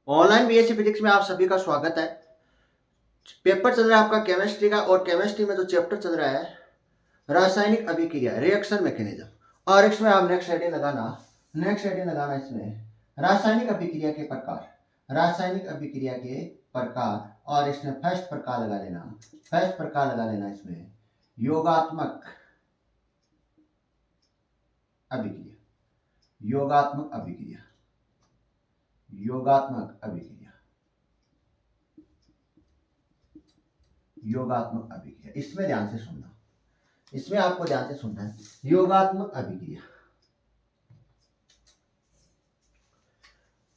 Online BSc physics में आप सभी का स्वागत है। पेपर चल रहा है आपका केमिस्ट्री का, और केमिस्ट्री में जो चैप्टर चल रहा है रासायनिक अभिक्रिया, रिएक्शन मैकेनिज्म। और इसमें आप नेक्स्ट हेडिंग लगाना इसमें रासायनिक अभिक्रिया के प्रकार, रासायनिक अभिक्रिया के प्रकार। और इसमें फर्स्ट प्रकार लगा लेना इसमें योगात्मक अभिक्रिया, योगात्मक अभिक्रिया, योगात्मक अभिक्रिया, योगात्मक अभिक्रिया। इसमें ध्यान से सुनना, इसमें आपको ध्यान से सुनना है। योगात्मक अभिक्रिया,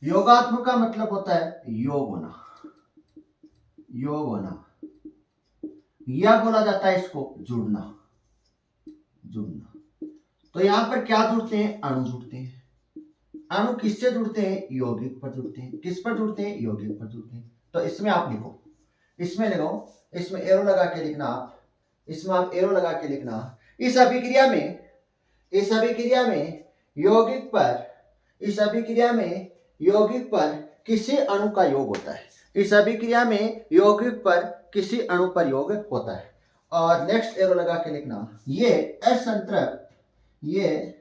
योगात्मक का मतलब होता है योग होना, योग होना, या बोला जाता है इसको जुड़ना, जुड़ना। तो यहां पर क्या जुड़ते हैं? अणु जुड़ते हैं। अणु किससे जुड़ते हैं? यौगिक पर जुड़ते हैं। किस पर जुड़ते हैं? यौगिक पर जुड़ते हैं। तो इसमें आप लिखो, इसमें एरो लगा के लिखना आप, इसमें आप एरो लगा के लिखना। इस अभिक्रिया में यौगिक पर, इस अभिक्रिया में यौगिक पर किसी अणु का योग होता है। इस अभिक्रिया में यौगिक पर किसी अणु पर योग होता है। और नेक्स्ट एरो लगा के लिखना, ये असंतृप्त, ये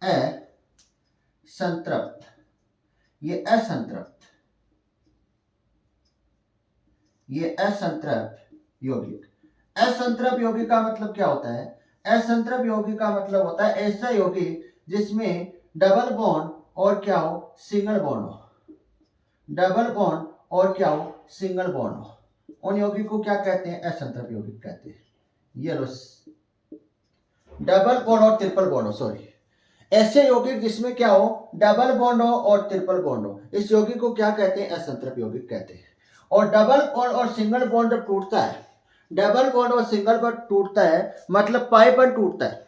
असंतृप्त, ये असंतृप्त, ये असंतृप्त यौगिक। असंतृप्त यौगिक का मतलब क्या होता है? असंतृप्त यौगिक का मतलब होता है ऐसा यौगिक जिसमें डबल बॉन्ड और क्या हो? सिंगल बॉन्ड हो। डबल बॉन्ड और क्या हो? सिंगल बॉन्ड हो। उन यौगिक को क्या कहते हैं? असंतृप्त यौगिक कहते हैं। ये लो, डबल बॉन्ड और ट्रिपल बॉन्ड हो, सॉरी, ऐसे यौगिक जिसमें क्या हो? डबल बॉन्ड हो और ट्रिपल बॉन्ड हो, इस यौगिक को क्या कहते हैं? असंतृप्त यौगिक कहते हैं। और डबल बॉन्ड और सिंगल बॉन्ड जब टूटता है, डबल बॉन्ड और सिंगल बॉन्ड टूटता है मतलब पाई बॉन्ड टूटता है।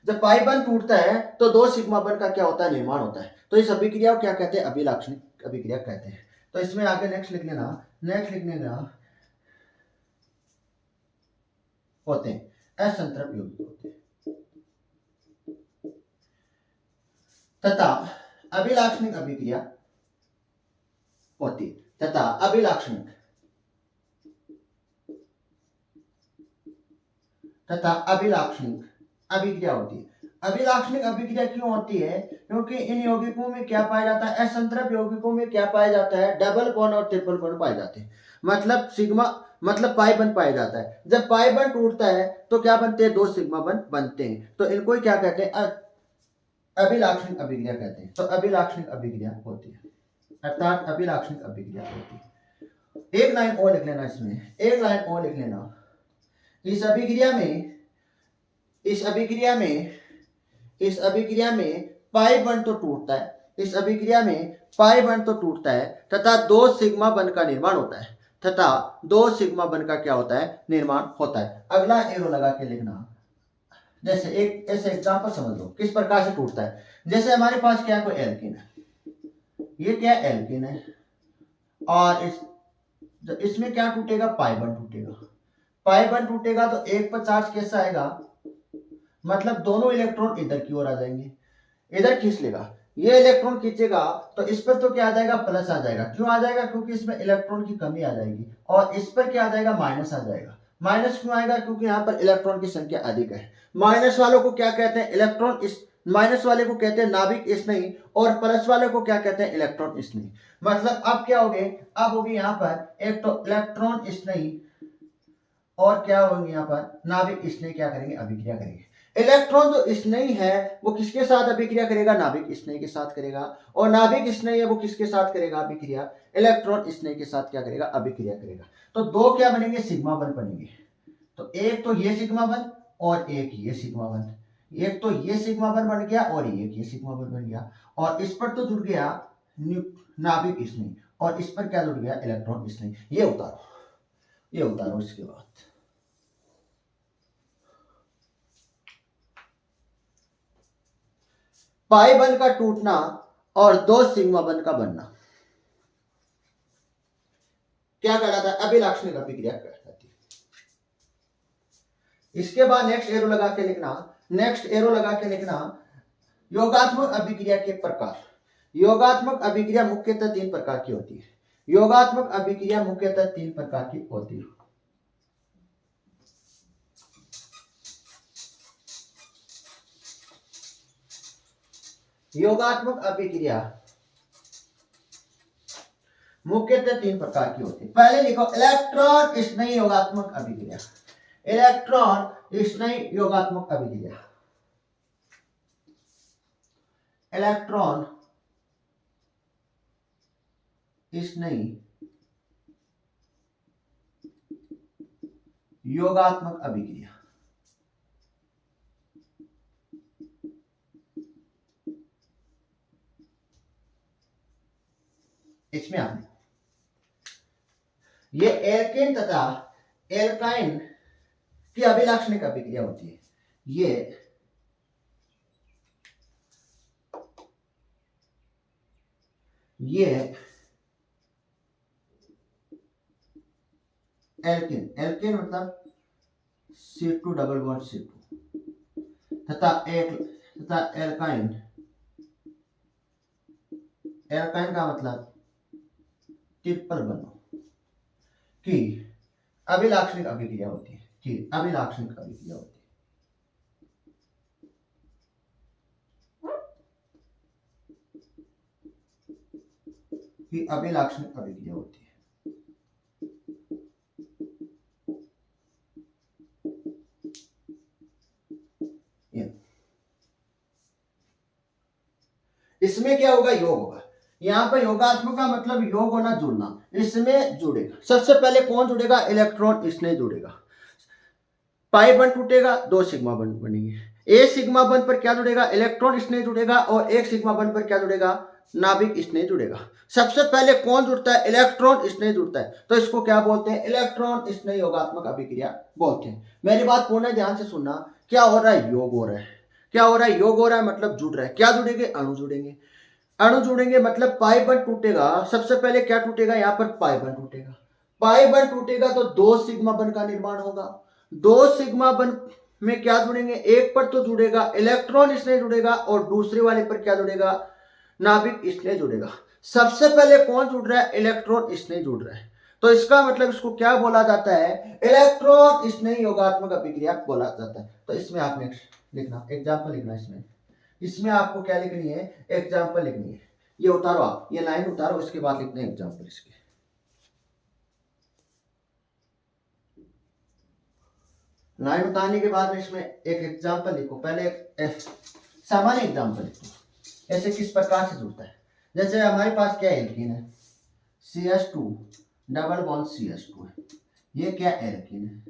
जब पाई बॉन्ड टूटता है तो दो सिग्मा बॉन्ड का क्या होता है? निर्माण होता है। तो इस अभिक्रिया को क्या कहते हैं? अभिलाक्षणिक अभिक्रिया कहते हैं। तो इसमें आगे नेक्स्ट लिख लेना, नेक्स्ट लिखने का होते हैं असंतृप्त यौगिक होते हैं। तथा अभिलाक्षणिक अभिक्रिया होती है, तथा अभिलाक्षणिक, तथा अभिलाक्षणिक अभिक्रिया होती है। अभिलाक्षणिक अभिक्रिया क्यों होती है? क्योंकि इन यौगिकों में क्या पाया जाता है? असंतृप्त यौगिकों में क्या पाया जाता है? डबल बॉन्ड और ट्रिपल बॉन्ड पाए जाते हैं। मतलब सिग्मा, मतलब पाई बॉन्ड पाया जाता है। जब पाई बॉन्ड टूटता है तो क्या बनते हैं? दो सिग्मा बॉन्ड बनते हैं। तो इनको ही क्या कहते हैं? अभिलाक्षणिक अभिक्रिया कहते हैं। तो अभिलाक्षणिक अभिक्रिया होती है, अर्थात अभिलाक्षणिक अभिक्रिया होती है। एक लाइन और लिख लेना, इसमें एक लाइन और लिख लेना। इस अभिक्रिया में, इस अभिक्रिया में, इस अभिक्रिया में पाई बॉन्ड तो टूटता है, इस अभिक्रिया में पाई बॉन्ड तो टूटता है तथा दो सिग्मा बॉन्ड का निर्माण होता है, तथा दो सिग्मा बॉन्ड का क्या होता है? निर्माण होता है। अगला एरो लगा के लिखना। जैसे एक ऐसे एग्जांपल समझ लो किस प्रकार से टूटता है। जैसे हमारे पास क्या है? कोई एल्कीन है, ये क्या एल्कीन है, और इसमें क्या टूटेगा? पाई बॉन्ड टूटेगा। पाई बॉन्ड टूटेगा तो एक पर चार्ज कैसा आएगा? मतलब दोनों इलेक्ट्रॉन इधर की ओर आ जाएंगे, इधर खींच लेगा, ये इलेक्ट्रॉन खींचेगा तो इस पर तो क्या आ जाएगा? प्लस आ जाएगा। क्यों आ जाएगा? क्योंकि इसमें इलेक्ट्रॉन की कमी आ जाएगी। और इस पर क्या आ जाएगा? माइनस आ जाएगा। माइनस क्यों आएगा? क्योंकि यहाँ पर इलेक्ट्रॉन की संख्या अधिक है। माइनस वालों को क्या कहते हैं? इलेक्ट्रॉन इस, माइनस वाले को कहते हैं नाभिक स्नेही, और प्लस वाले को क्या कहते हैं? इलेक्ट्रॉन स्नेही। मतलब अब क्या हो गए? अब होगी यहाँ पर एक तो इलेक्ट्रॉन स्नेही, और क्या होंगे यहाँ पर? नाभिक स्नेही क्या करेंगे? अभिक्रिया करेंगे। इलेक्ट्रॉन जो स्नेही है वो किसके साथ अभिक्रिया करेगा? नाभिक स्नेही के साथ करेगा। और नाभिक स्नेही है वो किसके साथ करेगा अभिक्रिया? इलेक्ट्रॉन स्नेही के साथ क्या करेगा? अभिक्रिया करेगा। तो दो क्या बनेंगे? सिग्मा बॉन्ड बनेंगे। तो एक तो ये सिग्मा बॉन्ड और एक ये सिग्मा बॉन्ड, एक तो ये सिग्मा बॉन्ड बन गया और एक ये सिग्मा बॉन्ड बन गया। और इस पर तो जुड़ गया नाभिक स्नेही, और इस पर क्या जुड़ गया? इलेक्ट्रॉन स्नेही। ये उतारो, ये उतारो। इसके बाद पाई बॉन्ड का टूटना और दो सिग्मा बॉन्ड का बनना क्या कहलाता है? अभिलाक्षणिक अभिक्रिया कहलाती है। इसके बाद नेक्स्ट एरो लगा के लिखना, नेक्स्ट एरो लगा के लिखना, योगात्मक अभिक्रिया के प्रकार। योगात्मक अभिक्रिया मुख्यतः 3 प्रकार की होती है। योगात्मक अभिक्रिया मुख्यतः 3 प्रकार की होती है। योगात्मक अभिक्रिया मुख्यतः 3 प्रकार की होती है। पहले लिखो इलेक्ट्रॉन स्नेही योगात्मक अभिक्रिया। इलेक्ट्रॉन स्नेही योगात्मक अभिक्रिया। इलेक्ट्रॉन स्नेही योगात्मक अभिक्रिया। इसमें आपने ये एल्केन तथा एल्काइन की अभिलाक्षणिक अभिक्रिया होती है। ये एल्केन, एल्केन मतलब C2 डबल बॉन्ड C2 तथा एल्काइन, एल्काइन का मतलब ट्रिपल बॉन्ड की अभिलाक्षणिक अभिक्रिया होती है। कि अभिलाक्षणिक अभिक्रिया होती है। कि अभिलाक्षणिक अभिक्रिया होती है। इसमें क्या होगा? योग होगा। यहाँ पर योगात्मक का मतलब योग होना, जुड़ना। इसमें जुड़ेगा। सबसे पहले कौन जुड़ेगा? इलेक्ट्रॉन स्नेह जुड़ेगा। पाई बंध टूटेगा, 2 सिग्मा बंध बनेंगे। एक सिग्मा बंध पर क्या जुड़ेगा? इलेक्ट्रॉन स्नेह जुड़ेगा। और एक सिग्मा बंध पर क्या जुड़ेगा? नाभिक स्नेह जुड़ेगा। सबसे पहले कौन जुड़ता है? इलेक्ट्रॉन स्नेह जुड़ता है। तो इसको क्या बोलते हैं? इलेक्ट्रॉन स्नेह योगात्मक अभिक्रिया बोलते हैं। मेरी बात पूर्ण ध्यान से सुनना। क्या हो रहा है? योग हो रहा है। क्या हो रहा है? योग हो रहा है, मतलब जुड़ रहा है। क्या जुड़ेंगे? अणु जुड़ेंगे। अणु जुड़ेंगे मतलब पाई बंध टूटेगा। सबसे पहले क्या टूटेगा? यहाँ पर पाई बंध टूटेगा। पाई बंध टूटेगा तो 2 सिग्मा बंध का निर्माण होगा। 2 सिग्मा बंध में क्या जुड़ेंगे? एक पर तो जुड़ेगा इलेक्ट्रॉन स्नेह जुड़ेगा और दूसरे वाले पर क्या जुड़ेगा? नाभिक स्नेह जुड़ेगा। सबसे पहले कौन जुड़ रहा है? इलेक्ट्रॉन स्नेह जुड़ रहा है। तो इसका मतलब इसको क्या बोला जाता है? इलेक्ट्रॉन स्नेह योगात्मक अभिक्रिया बोला जाता है। तो इसमें आपने लिखना, एग्जाम्पल लिखना। इसमें आपको क्या लिखनी है? एग्जाम्पल लिखनी है। ये उतारो, आप ये लाइन उतारो, इसके बाद लिखते हैं एग्जाम्पल। इसके लाइन उतारने के बाद में इसमें एक एग्जाम्पल लिखो। पहले एक सामान्य एग्जाम्पल लिखो। ऐसे किस प्रकार से जुड़ता है? जैसे हमारे पास क्या एल्कीन है? CH2 डबल बॉन्ड CH2 है। ये क्या एल्कीन है?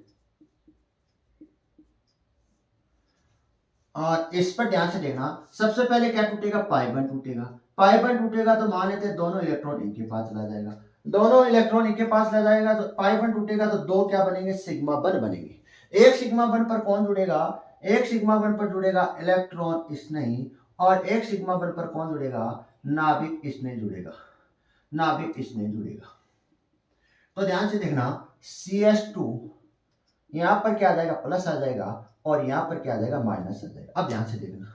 और इस पर ध्यान से देखना। सबसे पहले क्या टूटेगा? पाई बंध टूटेगा। पाई बंध टूटेगा तो मान लेते हैं दोनों इलेक्ट्रॉन इनके पास चला जाएगा। दोनों इलेक्ट्रॉन इनके पास चला जाएगा तो पाई बंध टूटेगा तो 2 क्या बनेंगे? सिग्मा बंध बनेंगे। एक सिग्मा बंध पर कौन जुड़ेगा? एक सिग्मा बंध पर जुड़ेगा इलेक्ट्रॉन स्नेह और एक सिग्मा बंध पर कौन जुड़ेगा? नाभिक स्नेह जुड़ेगा। नाभिक स्नेह जुड़ेगा। तो ध्यान से देखना, CH2 यहां पर क्या आ जाएगा? प्लस आ जाएगा और यहां पर क्या आ जाएगा? माइनस आ जाएगा। अब ध्यान से देखना,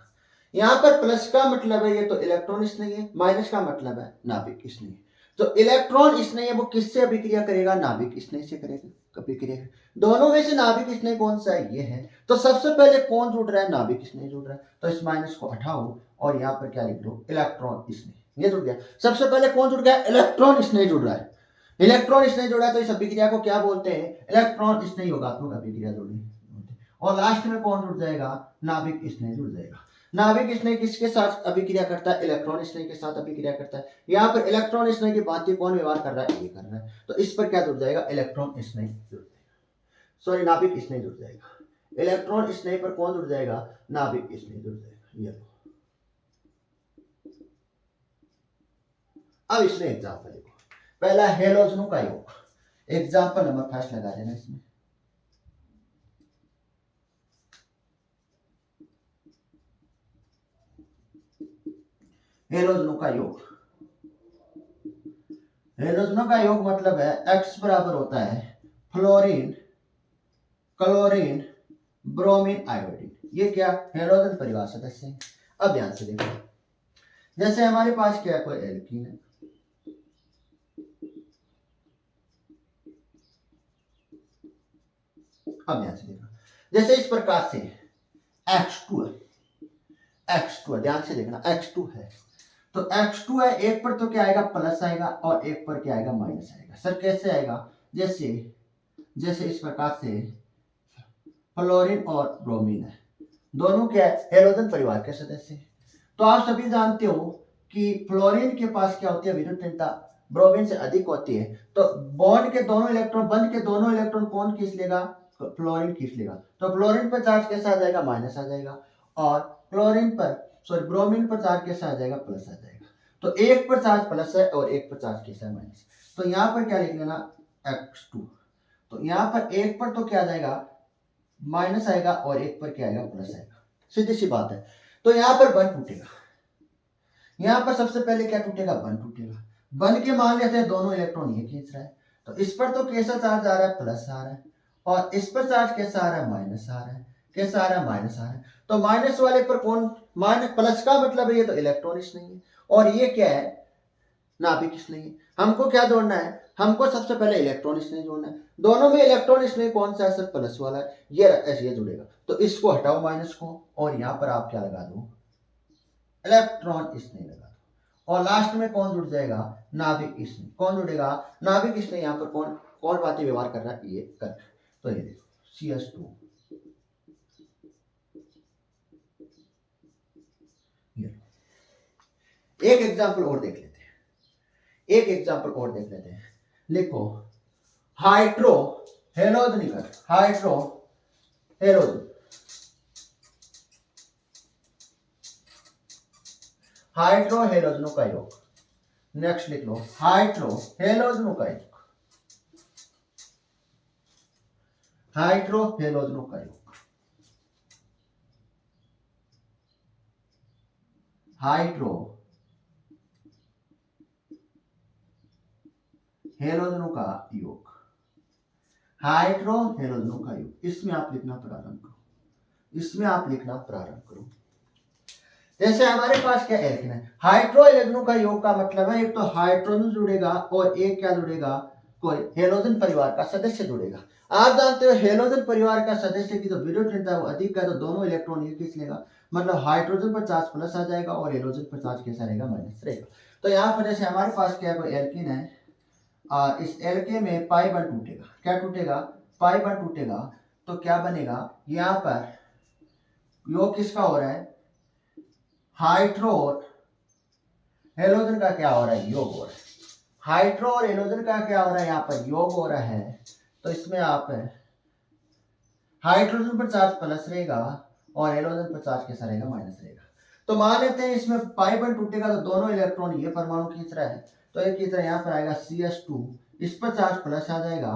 यहां पर प्लस का मतलब है ये तो इलेक्ट्रॉन स्नेह है, माइनस का मतलब है नाभिक स्नेह। तो इलेक्ट्रॉन स्नेह है वो किससे अभिक्रिया करेगा? नाभिक स्नेह से करेगा अभिक्रिया। दोनों में से नाभिक स्नेह कौन सा है? ये है। तो सबसे पहले कौन जुड़ रहा है? नाभिक स्नेह जुड़ रहा है। तो इस माइनस को हटाओ और यहाँ पर क्या लिख दो? इलेक्ट्रॉन स्नेह। ये जुड़ गया। सबसे पहले कौन जुड़ गया? इलेक्ट्रॉन स्नेह जुड़ रहा है। इलेक्ट्रॉन स्नेह जुड़ा है तो इस अभिक्रिया को क्या बोलते हैं? इलेक्ट्रॉन स्नेह योगात्मक अभिक्रिया जुड़ी। और लास्ट में कौन जुड़ जाएगा? नाभिक स्नेह जुड़ जाएगा। नाभिक स्नेह किसके साथ अभिक्रिया करता है? इलेक्ट्रॉन स्नेह के साथ अभिक्रिया करता है। यहाँ पर इलेक्ट्रॉन स्नेह की बात कौन व्यवहार कर रहा है? ये कर रहा है। तो इस पर क्या जुड़ जाएगा? इलेक्ट्रॉन स्नेह जुड़ जाएगा। सॉरी, नाभिक स्नेह जुड़ जाएगा। इलेक्ट्रॉन स्नेह पर कौन जुड़ जाएगा? नाभिक स्नेह जुड़ जाएगा। ये अब इसमें एग्जाम्पल देखो। पहला हेलोजनों का योग। एग्जाम्पल नंबर 1 लगा देना इसमें। हेलोजनों का योग। हेलोजनों का योग मतलब है X बराबर होता है फ्लोरीन, क्लोरीन, ब्रोमीन, आयोडीन। ये क्या? हेलोजन परिवार सदस्य है। अब ध्यान से देखो, जैसे हमारे पास क्या है, कोई एल्कीन है, अब ध्यान से देखो, जैसे इस प्रकार से X2 है, X2 है, ध्यान से देखना X2 है, तो X2 है, एक पर तो क्या आएगा प्लस आएगा और एक पर क्या आएगा माइनस आएगा। सर कैसे आएगा, जैसे जैसे इस प्रकार से फ्लोरीन और ब्रोमीन है, दोनों क्या है, हेलोजन परिवार के सदस्य हैं। तो आप सभी जानते हो कि फ्लोरीन के पास क्या होती है, विद्युत ब्रोमीन से अधिक होती है, तो बॉन्ड के दोनों इलेक्ट्रॉन, बंद के दोनों इलेक्ट्रॉन कौन खींच लेगा, फ्लोरीन खींच लेगा। तो फ्लोरीन पर चार्ज कैसा आ जाएगा, माइनस आ जाएगा, और फ्लोरीन पर सॉरी ब्रोमीन पर चार्ज कैसा आ जाएगा, प्लस आ जाएगा। तो एक पर चार्ज प्लस है और एक पर चार्ज कैसा है, माइनस। तो यहाँ पर क्या लिख लेना, X2, तो यहाँ पर एक पर तो क्या आ जाएगा, माइनस आएगा और एक पर क्या आएगा, प्लस आएगा, सीधी सी बात है। तो यहाँ पर बंद टूटेगा, यहाँ पर सबसे पहले क्या टूटेगा, बंद टूटेगा। बंद के मान लेते हैं दोनों इलेक्ट्रॉन ये खींच रहा है, तो इस पर तो कैसा चार्ज आ रहा है, प्लस आ रहा है, और इस पर चार्ज कैसा आ रहा है, माइनस आ रहा है, कैसा आ रहा है, माइनस आ रहा है। तो माइनस वाले पर कौन, माइनस प्लस का मतलब है ये तो इलेक्ट्रॉन नहीं है, और ये क्या है, नाभिक नहीं है। हमको क्या जोड़ना है, हमको सबसे पहले इलेक्ट्रॉन नहीं जोड़ना है। दोनों में इलेक्ट्रॉन नहीं कौन सा है, सर प्लस वाला है, ये ऐसे ये जुड़ेगा। तो इसको हटाओ माइनस को, और यहाँ पर आप क्या लगा दो, इलेक्ट्रॉन नहीं लगा दो, और लास्ट में कौन जुड़ जाएगा, नाभिक नहीं। कौन जुड़ेगा, नाभिक नहीं। यहाँ पर कौन कौन बातें व्यवहार कर रहा है, ये कर। तो ये देखो CS2, एक एग्जाम्पल और देख लेते हैं, एक एग्जाम्पल और देख लेते हैं। लिखो hydro halogen, hydro halogen, hydro हेलोजनों का योग। नेक्स्ट लिख लो हाइड्रो हेलोजनों का योग, हाइड्रो हेलोजनों का योग, हाइड्रो हेलोजनों का योग, हाइड्रो हेलोजनों का योग। इसमें आप लिखना प्रारंभ करो, इसमें आप लिखना प्रारंभ करो। जैसे हमारे पास क्या एल्केन है, हाइड्रो हेलोजनों का योग का मतलब है एक तो हाइड्रोजन जुड़ेगा और एक क्या जुड़ेगा, कोई हेलोजन परिवार का सदस्य जुड़ेगा। आप जानते हो हेलोजन परिवार का सदस्य की तो विद्युत वो अधिक है, तो दोनों इलेक्ट्रॉन ये खींच लेगा, मतलब हाइड्रोजन पर चार्ज प्लस आ जाएगा और हेलोजन पर चार्ज कैसा रहेगा, माइनस रहेगा। तो यहाँ पर जैसे हमारे पास क्या कोई एल्केन है, इस एल्के में पाई बॉन्ड टूटेगा, क्या टूटेगा, पाई बॉन्ड टूटेगा, तो क्या बनेगा, यहाँ पर योग किसका हो रहा है, हाइड्रो और हेलोजन का क्या हो रहा है, योग हो रहा है। हाइड्रो और हेलोजन का क्या हो रहा है, यहाँ पर योग हो रहा है। तो इसमें आप हाइड्रोजन पर चार्ज प्लस रहेगा और हेलोजन पर चार्ज कैसा रहेगा, माइनस रहेगा। तो मान लेते हैं इसमें पाई बॉन्ड टूटेगा, तो दोनों इलेक्ट्रॉन ये परमाणु खींच रहा है, तो एक खींच रहा है, यहाँ पर आएगा CS2, इस पर चार्ज प्लस आ जाएगा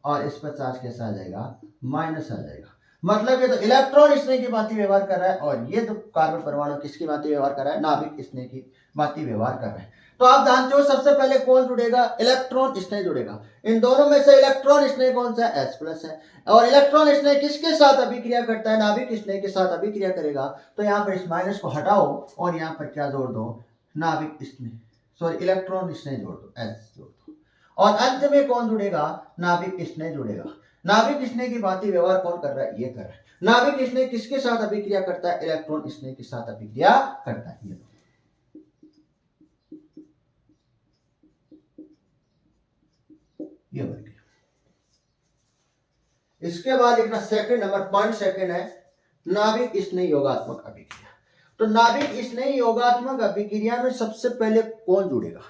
और इस पर चार्ज कैसा आ जाएगा, माइनस आ जाएगा। मतलब ये तो इलेक्ट्रॉन स्नेह की भांति व्यवहार कर रहा है, और ये तो कार्बन परमाणु किसकी भांति व्यवहार कर रहा है, नाभिक स्नेह की भांति व्यवहार कर रहा है। तो आप जानते हो सबसे पहले कौन जुड़ेगा, इलेक्ट्रॉन स्नेह जुड़ेगा। इन दोनों में से इलेक्ट्रॉन स्नेह कौन सा है, H+ है, और इलेक्ट्रॉन स्नेह किसके साथ अभिक्रिया करता है, नाभिक स्नेह के साथ अभिक्रिया करेगा। तो यहाँ पर इस माइनस को हटाओ और यहाँ पर क्या जोड़ दो, नाभिक स्नेह, सॉरी इलेक्ट्रॉन स्नेह जोड़ दो, H जोड़ दो, और अंत में कौन जुड़ेगा, नाभिक स्नेह जुड़ेगा। नाभिक स्नेह की भांति व्यवहार कौन कर रहा है, ये कर रहा है। नाभिक स्नेह किसके साथ अभिक्रिया करता है, इलेक्ट्रॉन स्नेह के साथ अभिक्रिया करता है। ये बन गया। इसके बाद लिखना सेकंड नंबर, पॉइंट सेकंड है नाभिक स्नेह योगात्मक अभिक्रिया। तो नाभिक स्नेह योगात्मक अभिक्रिया में सबसे पहले कौन जुड़ेगा,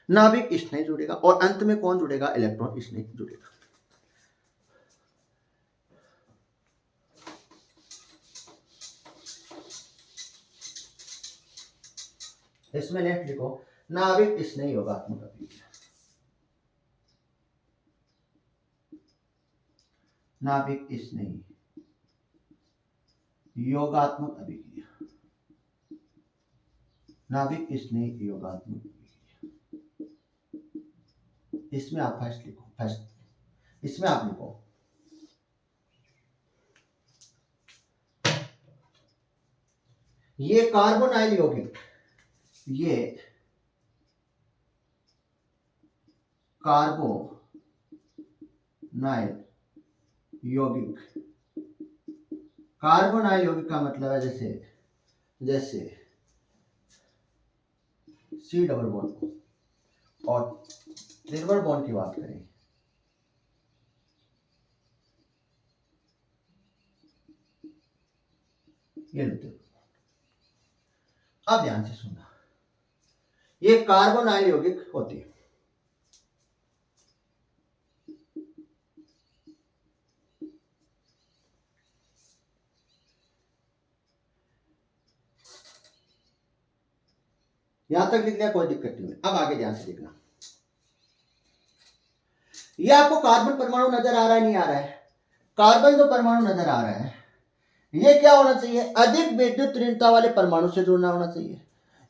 नाभिक स्नेह जुड़ेगा, और अंत में कौन जुड़ेगा, इलेक्ट्रॉन स्नेह जुड़ेगा। इसमें नेक्स्ट लिखो नाभिक स्नेह योगात्मक अभिक्रिया, नाभिक स्नेह योगात्मक अभिक्रिया, नाभिक स्नेह योगात्मक अभिक्रिया। इसमें आप फर्स्ट लिखो, फर्स्ट इसमें आप लिखो ये कार्बोनाइल यौगिक, ये कार्बोनाइल यौगिक, कार्बोनाइल यौगिक का मतलब है जैसे जैसे सी डबल बॉन्ड और ट्रिपल बॉन्ड की बात करें, ये लेते, अब ध्यान से सुनना, ये कार्बोनाइल यौगिक होती है। यहां तक लिख लिया, कोई दिक्कत नहीं है। अब आगे ध्यान से देखना, ये आपको कार्बन परमाणु नजर आ रहा है, नहीं आ रहा है? कार्बन जो परमाणु नजर आ रहा है, ये क्या होना चाहिए? अधिक विद्युत ऋणता वाले परमाणु से जुड़ना होना चाहिए।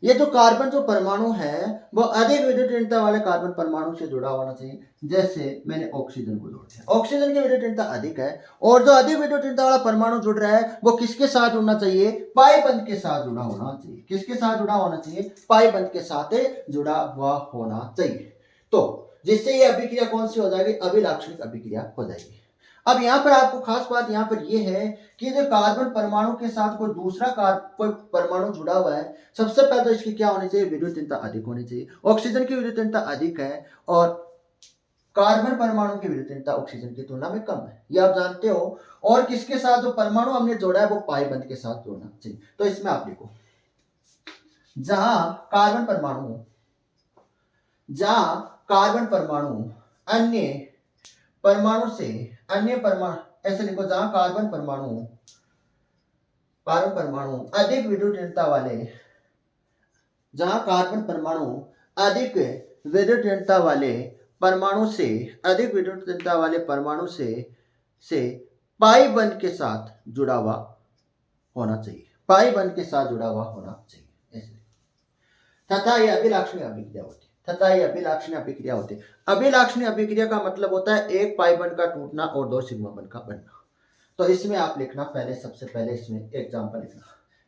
ये जो कार्बन जो परमाणु है वो अधिक विद्युत ऋणता वाले कार्बन परमाणु से जुड़ा होना चाहिए। जैसे मैंने ऑक्सीजन को जोड़ दिया, ऑक्सीजन की विद्युत ऋणता अधिक है, और जो अधिक विद्युत ऋणता वाला परमाणु जुड़ रहा है वो किसके साथ जुड़ना चाहिए? पाई बंध के साथ जुड़ा होना चाहिए। किसके साथ जुड़ा होना चाहिए? पाई बंध के साथ जुड़ा हुआ होना चाहिए। तो जिससे ये अभिक्रिया कौन सी हो जाएगी? अभिलाक्षणिक अभिक्रिया हो जाएगी। अब यहाँ पर आपको खास बात यहाँ पर यह है कि जो कार्बन परमाणु के साथ कोई दूसरा कोई परमाणु जुड़ा हुआ है, सबसे पहले तो इसकी क्या होनी चाहिए? विद्युत ऋणता अधिक होनी चाहिए। ऑक्सीजन की विद्युत ऋणता अधिक है और कार्बन परमाणु की विद्युत ऋणता ऑक्सीजन की तुलना में कम है, ये आप जानते हो। और किसके साथ जो परमाणु हमने जोड़ा है वो पाई बंध के साथ जोड़ना चाहिए। तो इसमें आप लिखो, जहां कार्बन परमाणु अन्य परमाणु ऐसे लिखो, जहां कार्बन परमाणु अधिक विद्युत ऋणता वाले, जहां कार्बन परमाणु अधिक विद्युत ऋणता वाले परमाणु से, अधिक विद्युत ऋणता वाले परमाणु से पाई बंध के साथ जुड़ा हुआ होना चाहिए, पाई बंध के साथ जुड़ा हुआ होना चाहिए ऐसे। तथा यह अभिलाक्षणिक अभिक्रिया होती है, तथा यह अभिलाक्षणिक अभिक्रिया होती है। अभिलाक्षणिक अभिक्रिया का मतलब होता है एक पाई बंध का टूटना और दो सिग्मा बंध का बनना। तो इसमें आप लिखना, पहले सबसे पहले इसमें एग्जांपल लिखना।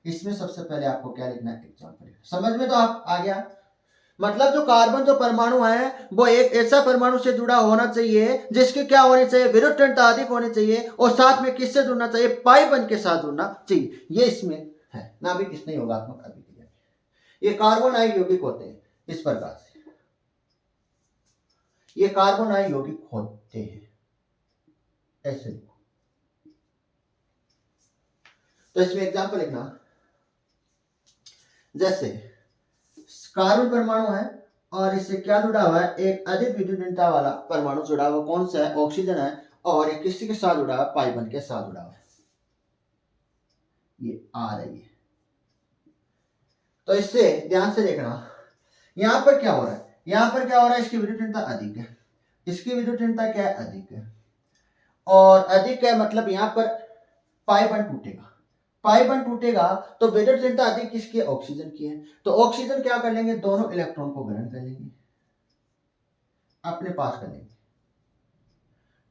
इसमें सबसे पहले आपको क्या लिखना है? एग्जांपल लिखना। समझ में तो आप आ गया? मतलब जो कार्बन जो परमाणु है वो एक ऐसा परमाणु से जुड़ा होना चाहिए जिसकी क्या होनी चाहिए? विद्युत ऋणता अधिक होनी चाहिए, और साथ में किससे जुड़ना चाहिए? पाई बंध के साथ जुड़ना चाहिए। ये इसमें है, नाभिक स्नेही योगात्मक अभिक्रिया। ये कार्बोनाइल यौगिक होते हैं इस प्रकार से, ये कार्बोनाइल यौगिक होते हैं ऐसे। तो इसमें एग्जांपल लिखना, जैसे कार्बन परमाणु है और इससे क्या जुड़ा हुआ है? एक अधिक विद्युत ऋणता वाला परमाणु जुड़ा हुआ, कौन सा है? ऑक्सीजन है, और ये किसी के साथ जुड़ा हुआ? पाई बंध के साथ जुड़ा हुआ है, ये आ रही है। तो इससे ध्यान से देखना, यहां पर क्या हो रहा है? यहां पर क्या हो रहा है? इसकी विद्युत ऋणता अधिक है, इसकी विद्युत ऋणता क्या है? अधिक है, और अधिक है मतलब यहां पर पाई बंध टूटेगा। पाई बंध टूटेगा तो विद्युत ऋणता अधिक किसकी है? ऑक्सीजन की है। तो ऑक्सीजन क्या कर लेंगे? दोनों इलेक्ट्रॉन को ग्रहण कर लेंगे, अपने पास कर लेंगे।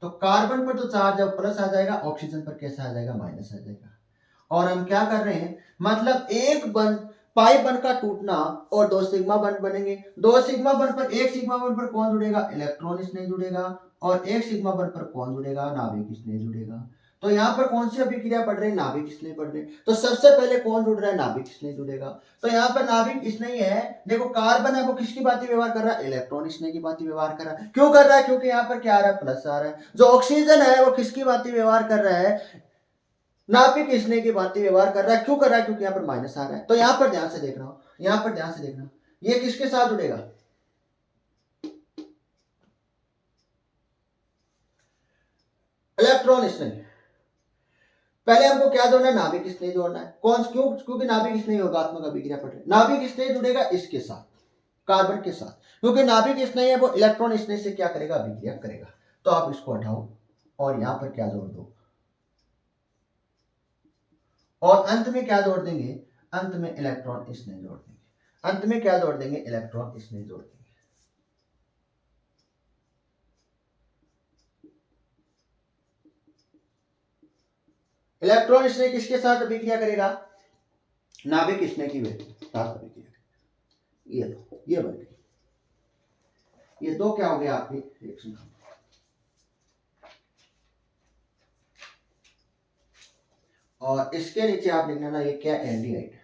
तो कार्बन पर जो चार्ज है वो प्लस आ जाएगा, ऑक्सीजन पर कैसा आ जाएगा? माइनस आ जाएगा। और हम क्या कर रहे हैं? मतलब एक बंध, पाई बंध का टूटना और दो सिग्मा बंध बनेंगे। दो सिग्मा बंध पर, एक सिग्मा बंध पर कौन जुड़ेगा? इलेक्ट्रॉन स्नेह जुड़ेगा, और एक सिग्मा बंध पर कौन जुड़ेगा? नाभिक स्नेह जुड़ेगा। तो यहाँ पर कौन सी अभिक्रिया पढ़ रहे हैं? नाभिक स्नेह पढ़ रहे हैं। तो सबसे पहले कौन जुड़ रहा है? नाभिक स्नेह जुड़ेगा। तो यहाँ पर नाभिक स्नेह है, देखो कार्बन है वो किसकी भांति व्यवहार कर रहा है? इलेक्ट्रॉन स्नेह की भांति व्यवहार कर रहा है। क्यों कर रहा है? क्योंकि यहाँ पर क्या आ रहा है? प्लस आ रहा है। जो ऑक्सीजन है वो किसकी भांति व्यवहार कर रहा है? नाभिक स्नेह की भांति व्यवहार कर रहा है। क्यों कर रहा है? क्योंकि यहाँ पर माइनस आ रहा है। तो यहाँ पर ध्यान से देखना, यहाँ पर ध्यान से देखना, ये किसके साथ जुड़ेगा? इलेक्ट्रॉन स्नेह। पहले हमको क्या जोड़ना है? नाभिक स्नेह जोड़ना है। कौन? क्यों? क्योंकि नाभिक स्नेह योगात्मक अभिक्रिया पढ़ रहे। नाभिक स्नेह जुड़ेगा इसके साथ, कार्बन के साथ, क्योंकि नाभिक स्नेह है वो इलेक्ट्रॉन स्नेह से क्या करेगा? अभिक्रिया करेगा। तो आप इसको हटाओ और यहां पर क्या जोड़ दो, और अंत में क्या जोड़ देंगे? अंत में इलेक्ट्रॉन स्नेह जोड़ देंगे। अंत में क्या जोड़ देंगे? इलेक्ट्रॉन स्नेह जोड़ देंगे। इलेक्ट्रॉन स्नेह किसके साथ अभिक्रिया करेगा? नाभिक किसने की हुई? सात अभी की। ये दो, ये बन गई। ये दो क्या हो गया आपकी रिएक्शन। और इसके नीचे आप लिखना ना, ये क्या एल्डिहाइड।